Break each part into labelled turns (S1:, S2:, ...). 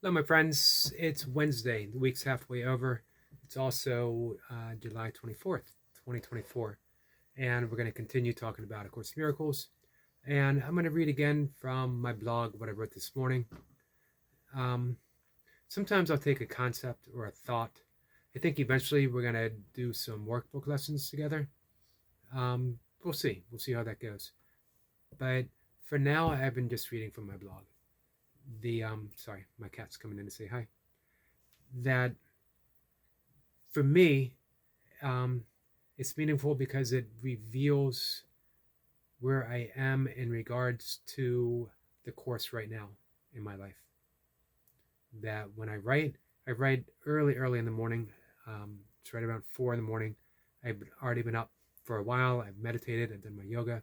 S1: Hello, my friends. It's Wednesday. The week's halfway over. It's also July 24th, 2024. And we're going to continue talking about A Course in Miracles. And I'm going to read again from my blog what I wrote this morning. Um, Sometimes I'll take a concept or a thought. I think eventually we're going to do some workbook lessons together. We'll see. We'll see how that goes. But for now, I've been just reading from my blog. Sorry, my cat's coming in to say hi. That for me, um, it's meaningful because it reveals where I am in regards to the course right now in my life. That when I write early in the morning. It's right around 4 in the morning. I've already been up for a while. I've meditated. I've done my yoga.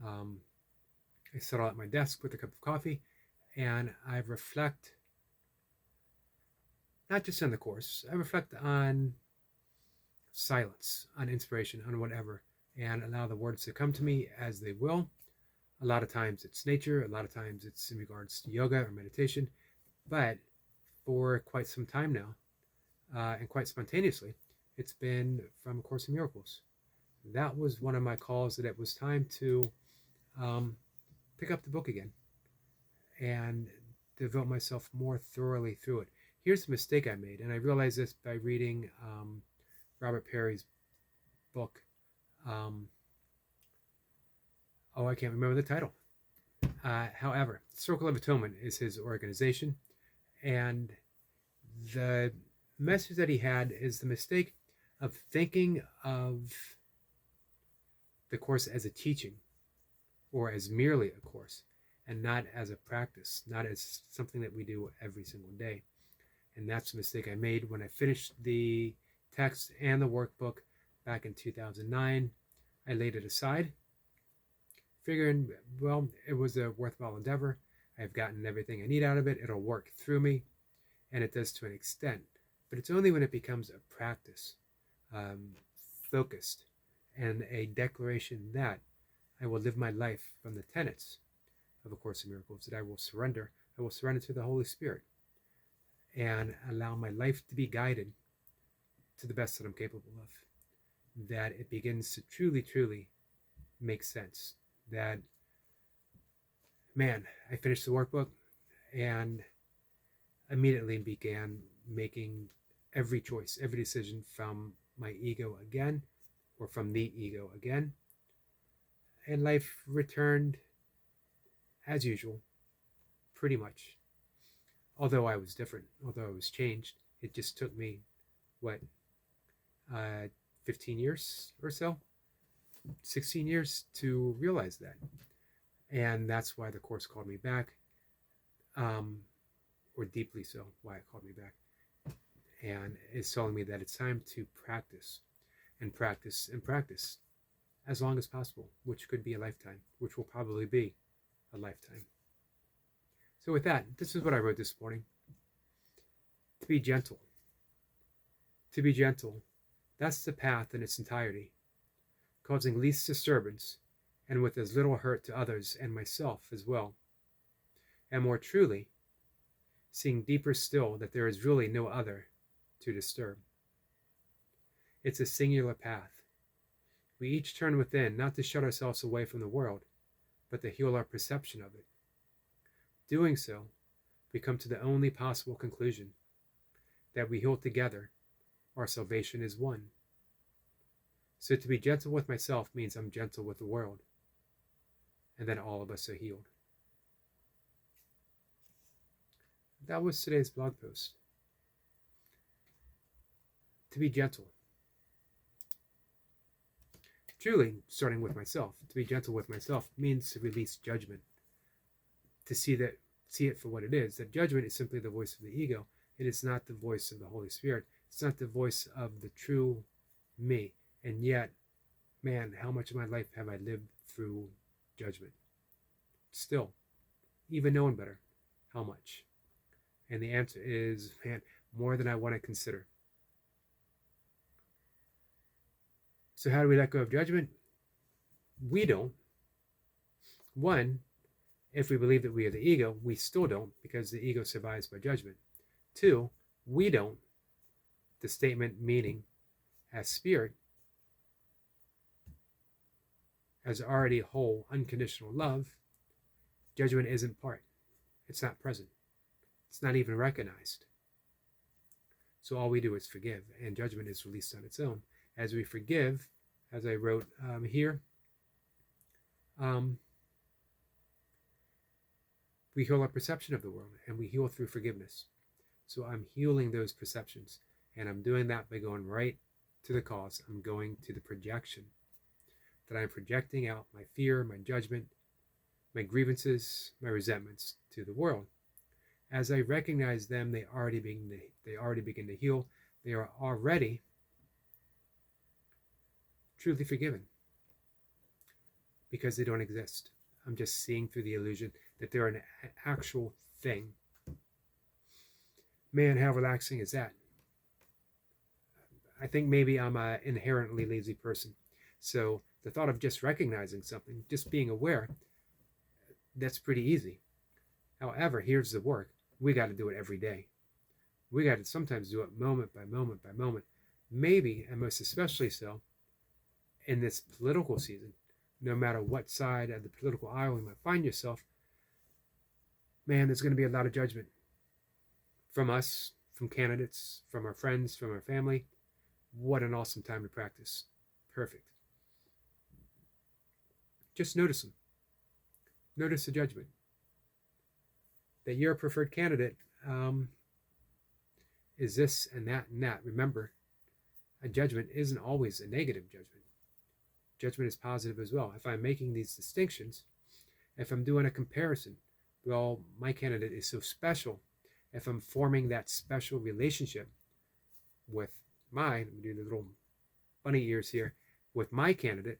S1: Um, I settle at my desk with a cup of coffee, and I reflect not just on the course. I reflect on silence, on inspiration, on whatever, and allow the words to come to me as they will. A lot of times it's nature, a lot of times it's in regards to yoga or meditation, but for quite some time now, and quite spontaneously, it's been from A Course in Miracles. That was one of my calls that it was time to um, pick up the book again and devote myself more thoroughly through it. Here's the mistake I made, and I realized this by reading Robert Perry's book. Um, I can't remember the title. However, Circle of Atonement is his organization, and the message that he had is the mistake of thinking of the course as a teaching or as merely a course and not as a practice, not as something that we do every single day. And that's the mistake I made when I finished the text and the workbook back in 2009. I laid it aside, figuring, well, it was a worthwhile endeavor. I've gotten everything I need out of it. It'll work through me, and it does to an extent. But it's only when it becomes a practice, um, focused, and a declaration that I will live my life from the tenets of A Course in Miracles, that I will surrender. I will surrender to the Holy Spirit and allow my life to be guided to the best that I'm capable of. That it begins to truly make sense. That, man, I finished the workbook and immediately began making every choice, every decision from my ego again, or from the ego again. And life returned as usual, pretty much. Although I was different, although I was changed, it just took me, what, uh, 15 years or so, 16 years to realize that. And that's why the course called me back, um, or deeply so, why it called me back. And it's telling me that it's time to practice and practice and practice as long as possible, which could be a lifetime, which will probably be a lifetime. So, with that, this is what I wrote this morning. To be gentle. To be gentle. That's the path in its entirety, causing least disturbance and with as little hurt to others and myself as well. And more truly, seeing deeper still that there is really no other to disturb. It's a singular path. We each turn within, not to shut ourselves away from the world, but to heal our perception of it. Doing so, we come to the only possible conclusion, that we heal together, our salvation is one. So to be gentle with myself means I'm gentle with the world, and then all of us are healed. That was today's blog post. To be gentle. Truly, starting with myself. To be gentle with myself means to release judgment. To see it for what it is. That judgment is simply the voice of the ego. It is not the voice of the Holy Spirit. It's not the voice of the true me. And yet, man, how much of my life have I lived through judgment? Still, even knowing better, how much? And the answer is, man, more than I want to consider. So how do we let go of judgment? We don't. One, If we believe that we are the ego, we still don't, because the ego survives by judgment. 2, we don't, the statement meaning as spirit, as already whole, unconditional love, judgment isn't part. It's not present. It's not even recognized. So all we do is forgive, and judgment is released on its own. As we forgive, as I wrote here, we heal our perception of the world, and we heal through forgiveness. So I'm healing those perceptions, and I'm doing that by going right to the cause. I'm going to the projection, that I'm projecting out my fear, my judgment, my grievances, my resentments to the world. As I recognize them, they already begin to heal. They are already truly forgiven, because they don't exist. I'm just seeing through the illusion that they're an actual thing. Man, how relaxing is that? I think maybe I'm an inherently lazy person. So the thought of just recognizing something, just being aware, that's pretty easy. However, here's the work. We got to do it every day. We got to sometimes do it moment by moment by moment. Maybe, and most especially so, in this political season, no matter what side of the political aisle you might find yourself, man, there's going to be a lot of judgment from us, from candidates, from our friends, from our family. What an awesome time to practice. Perfect. Just notice them. Notice the judgment. That your preferred candidate is this and that and that. Remember, a judgment isn't always a negative judgment. Judgment is positive as well. If I'm making these distinctions, if I'm doing a comparison, well, my candidate is so special. If I'm forming that special relationship with let me do the little bunny ears here, with my candidate,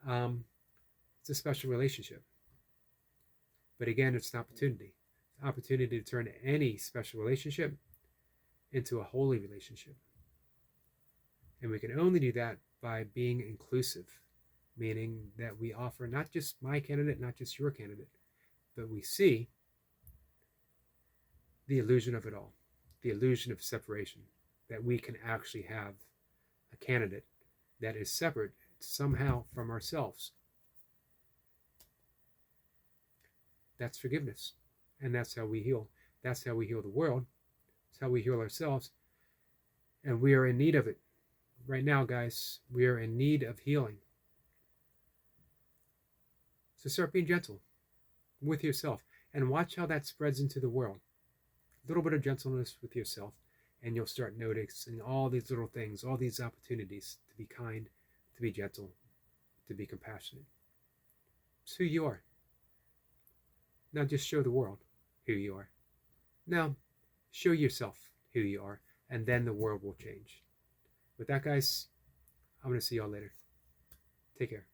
S1: it's a special relationship. But again, it's an opportunity. It's an opportunity to turn any special relationship into a holy relationship. And we can only do that by being inclusive, meaning that we offer not just my candidate, not just your candidate, but we see the illusion of it all, the illusion of separation, that we can actually have a candidate that is separate somehow from ourselves. That's forgiveness. And that's how we heal. That's how we heal the world. That's how we heal ourselves. And we are in need of it. Right now, guys, we are in need of healing. So start being gentle with yourself and watch how that spreads into the world. A little bit of gentleness with yourself, and you'll start noticing all these little things, all these opportunities to be kind, to be gentle, to be compassionate. It's who you are. Now just show the world who you are. Now show yourself who you are, and then the world will change. With that, guys, I'm going to see y'all later. Take care.